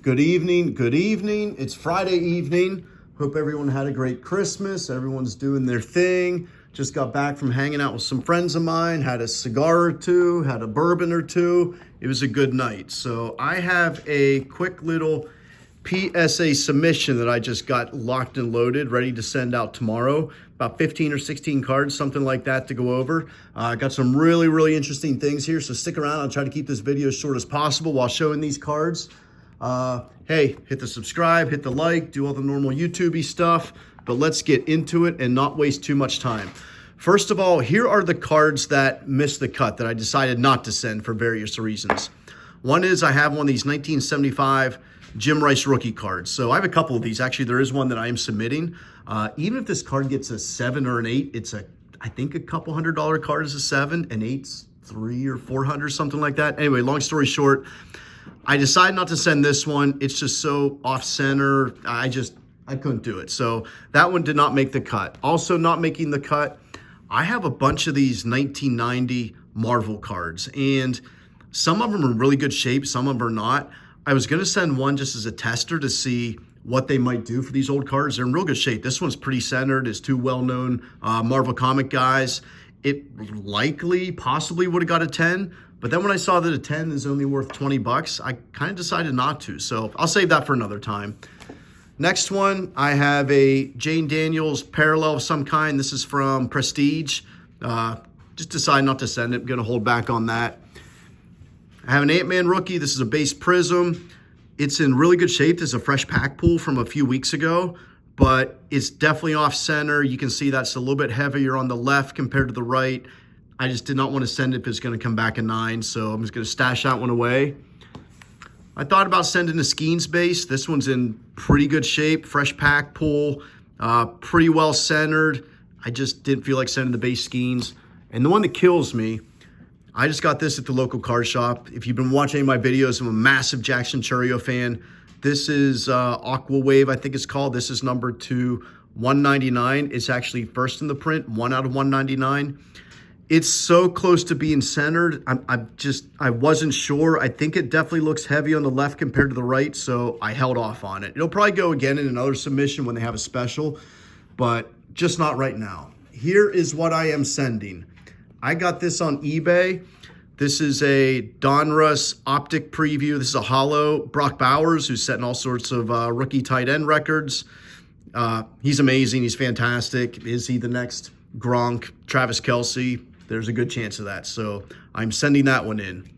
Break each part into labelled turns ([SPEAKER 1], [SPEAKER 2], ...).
[SPEAKER 1] Good evening. Good evening. It's Friday evening. Hope everyone had a great Christmas. Everyone's doing their thing. Just got back from hanging out with some friends of mine, had a cigar or two, had a bourbon or two. It was a good night. So I have a quick little PSA submission that I just got locked and loaded, ready to send out tomorrow. About 15 or 16 cards, something like that to go over. I got some really interesting things here, so stick around. I'll try to keep this video as short as possible while showing these cards. Hey, hit the subscribe, hit the like, do all the normal YouTube-y stuff, but let's get into it and not waste too much time. First of all, here are the cards that missed the cut that I decided not to send for various reasons. One is I have one of these 1975 Jim Rice rookie cards. So I have a couple of these. Actually, there is one that I am submitting. Even if this card gets a 7 or an 8, it's I think a couple $100 card is a 7, an 8's $300 or $400, something like that. Anyway, long story short, I decided not to send this one. It's just so off center. I couldn't do it. So that one did not make the cut. Also not making the cut, I have a bunch of these 1990 Marvel cards, and some of them are in really good shape. Some of them are not. I was going to send one just as a tester to see what they might do for these old cards. They're in real good shape. This one's pretty centered. It's two well-known Marvel comic guys. It likely, possibly would have got a 10, but then when I saw that a 10 is only worth 20 bucks, I kind of decided not to. So I'll save that for another time. Next one, I have a Jane Daniels parallel of some kind. This is from Prestige. Just decided not to send it. I'm going to hold back on that. I have an Ant-Man rookie. This is a base prism. It's in really good shape. This is a fresh pack pull from a few weeks ago, but it's definitely off center. You can see that's a little bit heavier on the left compared to the right. I just did not want to send it if it's going to come back a 9, so I'm just going to stash that one away. I thought about sending a Skeens base. This one's in pretty good shape, fresh pack pull, pretty well centered. I just didn't feel like sending the base Skeens. And the one that kills me, I just got this at the local card shop. If you've been watching any of my videos, I'm a massive Jackson Churio fan. This is Aqua Wave, I think it's called. This is number 2, 199. It's actually first in the print, 1 out of 199. It's so close to being centered. I wasn't sure. I think it definitely looks heavy on the left compared to the right, so I held off on it. It'll probably go again in another submission when they have a special, but just not right now. Here is what I am sending. I got this on eBay. This is a Donruss Optic Preview. This is a hollow. Brock Bowers, who's setting all sorts of rookie tight end records. He's amazing. He's fantastic. Is he the next Gronk, Travis Kelce? There's a good chance of that. So I'm sending that one in.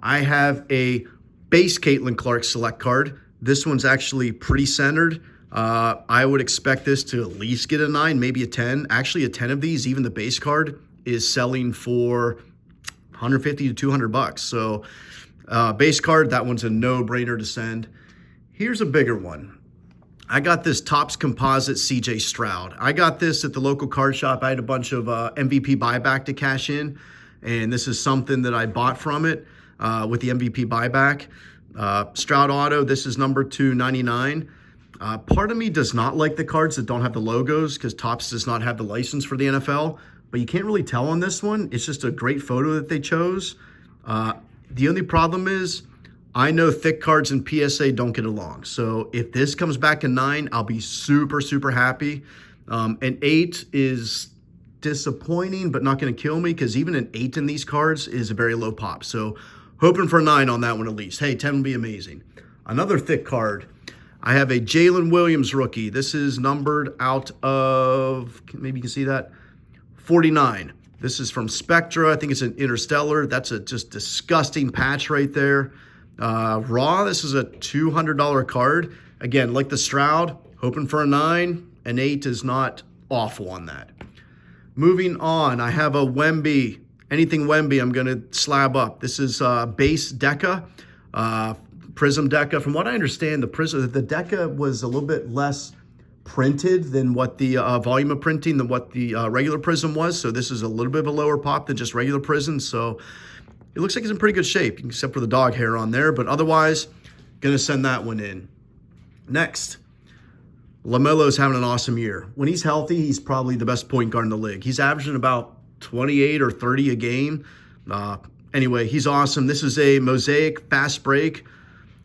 [SPEAKER 1] I have a base Caitlin Clark select card. This one's actually pretty centered. I would expect this to at least get a 9, maybe a 10. Actually, a 10 of these, even the base card, is selling for 150 to 200 bucks. So base card, that one's a no-brainer to send. Here's a bigger one. I got this Topps Composite CJ Stroud. I got this at the local card shop. I had a bunch of MVP buyback to cash in, and this is something that I bought from it with the MVP buyback. Stroud Auto, this is number 299. Part of me does not like the cards that don't have the logos because Topps does not have the license for the NFL, but you can't really tell on this one. It's just a great photo that they chose. The only problem is I know thick cards and PSA don't get along. So if this comes back a 9, I'll be super happy. An 8 is disappointing, but not going to kill me because even an 8 in these cards is a very low pop. So hoping for a 9 on that one at least. Hey, 10 would be amazing. Another thick card. I have a Jalen Williams rookie. This is numbered out of, maybe you can see that, 49. This is from Spectra. I think it's an Interstellar. That's a just disgusting patch right there. Raw, this is a $200 card. Again, like the Stroud, hoping for a 9. An 8 is not awful on that. Moving on, I have a Wemby. Anything Wemby, I'm going to slab up. This is base Deca, Prism Deca. From what I understand, the Deca was a little bit less printed than what the volume of printing than what the regular Prism was. So this is a little bit of a lower pop than just regular Prism. So it looks like it's in pretty good shape, except for the dog hair on there. But otherwise, going to send that one in. Next, LaMelo's having an awesome year. When he's healthy, he's probably the best point guard in the league. He's averaging about 28 or 30 a game. Anyway, he's awesome. This is a Mosaic fast break.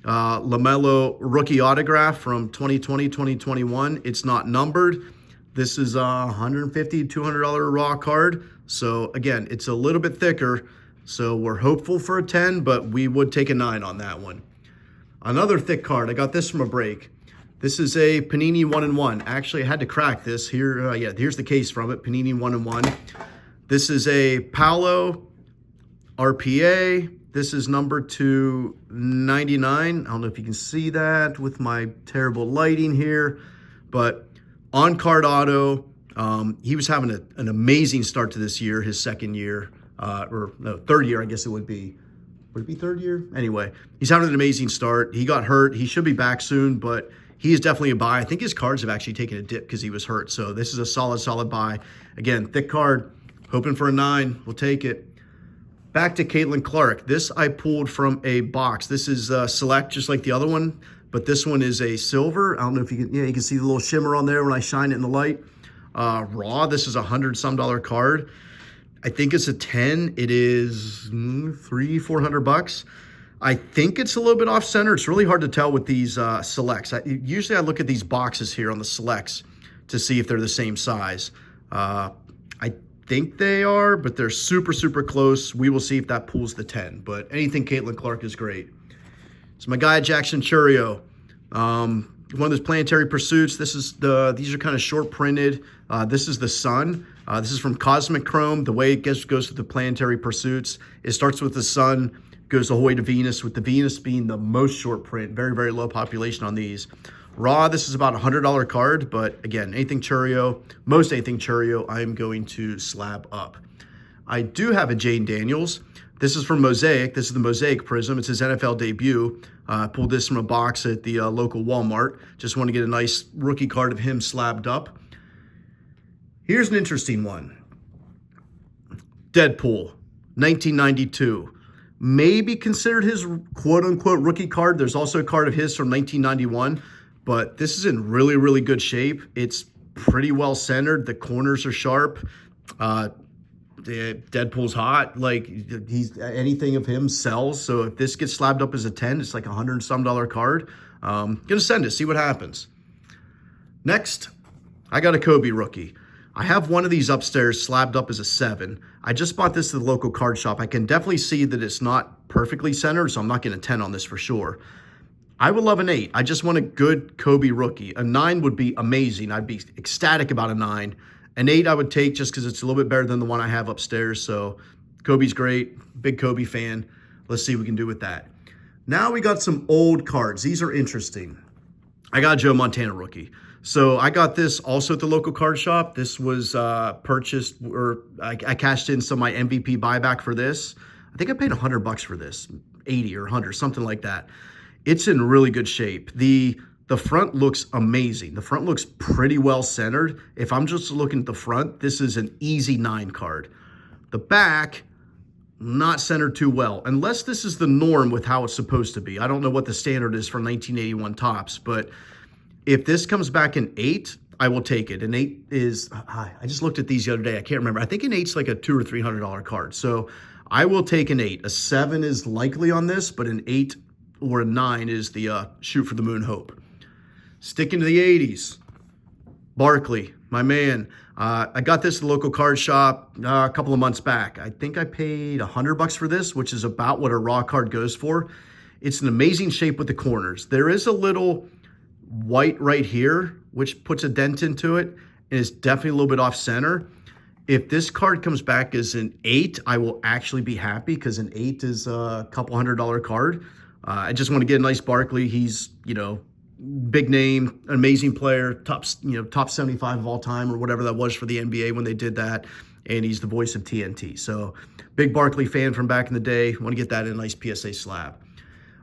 [SPEAKER 1] LaMelo rookie autograph from 2020, 2021. It's not numbered. This is a $150, $200 raw card. So again, it's a little bit thicker. So we're hopeful for a 10, but we would take a 9 on that one. Another thick card. I got this from a break. This is a Panini 1-in-1. Actually, I had to crack this. Here, yeah, here's the case from it, Panini 1-in-1. This is a Paolo RPA. This is number 299. I don't know if you can see that with my terrible lighting here, but on-card auto. He was having an amazing start to this year, his second year, or no, third year, I guess it would be. Would it be third year? Anyway, he's having an amazing start. He got hurt. He should be back soon, but he is definitely a buy. I think his cards have actually taken a dip because he was hurt. So this is a solid buy. Again, thick card, hoping for a 9. We'll take it. Back to Caitlin Clark. This I pulled from a box. This is select, just like the other one, but this one is a silver. I don't know if you can, yeah, you can see the little shimmer on there when I shine it in the light. Raw, this is $100-some card. I think it's a 10. It is $300-400. I think it's a little bit off center. It's really hard to tell with these selects. Usually I look at these boxes here on the selects to see if they're the same size. I think they are, but they're super close. We will see if that pulls the 10. But anything Caitlin Clark is great. So my guy Jackson Churio, one of those planetary pursuits. These are kind of short printed. This is the sun. This is from Cosmic Chrome. The way it goes through the planetary pursuits, it starts with the sun, goes the whole way to Venus, with the Venus being the most short print. Very low population on these. Raw, this is about a $100 card, but again, anything Churio, most anything Churio, I am going to slab up. I do have a Jane Daniels. This is from Mosaic. This is the Mosaic Prism. It's his NFL debut. I pulled this from a box at the local Walmart. Just want to get a nice rookie card of him slabbed up. Here's an interesting one. Deadpool, 1992. Maybe considered his quote-unquote rookie card. There's also a card of his from 1991, but this is in really good shape. It's pretty well centered. The corners are sharp. Deadpool's hot. Like, anything of him sells. So if this gets slabbed up as a 10, it's like $100-some card. Gonna send it, see what happens. Next, I got a Kobe rookie. I have one of these upstairs slabbed up as a 7. I just bought this at the local card shop. I can definitely see that it's not perfectly centered, so I'm not getting a 10 on this for sure. I would love an 8. I just want a good Kobe rookie. A 9 would be amazing. I'd be ecstatic about a 9. An 8 I would take just because it's a little bit better than the one I have upstairs. So Kobe's great. Big Kobe fan. Let's see what we can do with that. Now we got some old cards. These are interesting. I got a Joe Montana rookie. So I got this also at the local card shop. This was purchased, or I cashed in some of my MVP buyback for this. I think I paid $100 for this, 80 or 100, something like that. It's in really good shape. The front looks amazing. The front looks pretty well centered. If I'm just looking at the front, this is an easy 9 card. The back, not centered too well, unless this is the norm with how it's supposed to be. I don't know what the standard is for 1981 Topps, but if this comes back an 8, I will take it. An 8 is, I just looked at these the other day. I can't remember. I think an 8's like a $200 or $300 card. So I will take an 8. A 7 is likely on this, but an 8 or a 9 is the shoot for the moon hope. Sticking to the 80s, Barkley, my man. I got this at the local card shop a couple of months back. I think I paid $100 for this, which is about what a raw card goes for. It's an amazing shape with the corners. There is a little white right here, which puts a dent into it, and it's definitely a little bit off center. If this card comes back as an 8, I will actually be happy because an 8 is a couple $100 card. I just want to get a nice Barkley. He's, big name, amazing player, top 75 of all time or whatever that was for the NBA when they did that. And he's the voice of TNT. So big Barkley fan from back in the day. Want to get that in a nice PSA slab.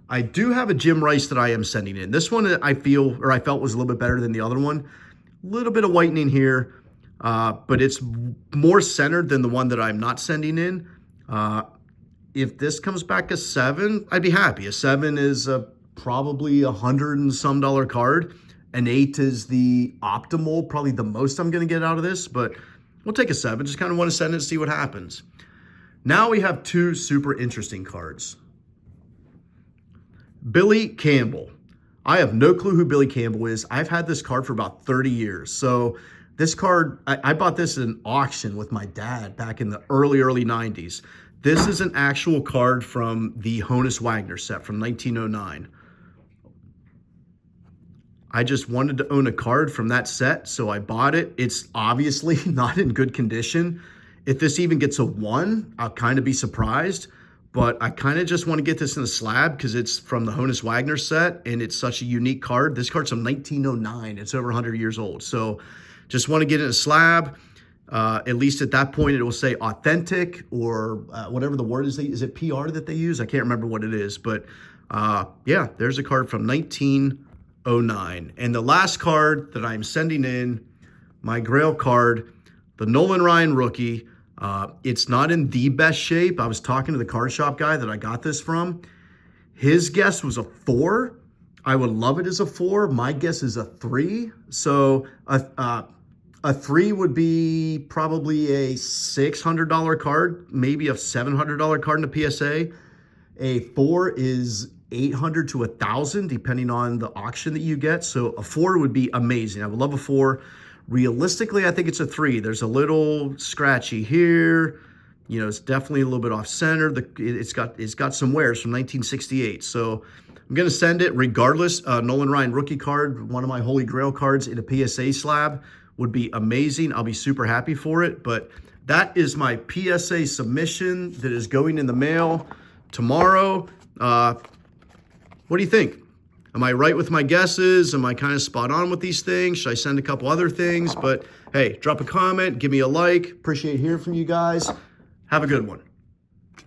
[SPEAKER 1] I do have a Jim Rice that I am sending in. This one I felt was a little bit better than the other one. A little bit of whitening here, but it's more centered than the one that I'm not sending in. If this comes back a 7, I'd be happy. A 7 is probably $100-and-some card. An 8 is the optimal, probably the most I'm going to get out of this, but we'll take a 7. Just kind of want to send it and see what happens. Now we have 2 super interesting cards. Billy Campbell. I have no clue who Billy Campbell is. I've had this card for about 30 years. So this card, I bought this at an auction with my dad back in the early 90s. This is an actual card from the Honus Wagner set from 1909. I just wanted to own a card from that set, so I bought it. It's obviously not in good condition. If this even gets a 1, I'll kind of be surprised. But I kind of just want to get this in a slab because it's from the Honus Wagner set, and it's such a unique card. This card's from 1909. It's over 100 years old. So just want to get it in a slab. At least at that point, it will say authentic or whatever the word is. Is it PR that they use? I can't remember what it is. But yeah, there's a card from 1909. And the last card that I'm sending in, my Grail card, the Nolan Ryan rookie. It's not in the best shape. I was talking to the card shop guy that I got this from. His guess was a 4. I would love it as a 4. My guess is a 3. So a 3 would be probably a $600 card, maybe a $700 card in a PSA. A 4 is $800 to $1,000, depending on the auction that you get. So a 4 would be amazing. I would love a 4. Realistically, I think it's a 3. There's a little scratchy here. You know, it's definitely a little bit off center. It's got some wears from 1968. So I'm going to send it regardless. Nolan Ryan rookie card, one of my Holy Grail cards in a PSA slab would be amazing. I'll be super happy for it. But that is my PSA submission that is going in the mail tomorrow. What do you think? Am I right with my guesses? Am I kind of spot on with these things? Should I send a couple other things? But hey, drop a comment, give me a like. Appreciate hearing from you guys. Have a good one.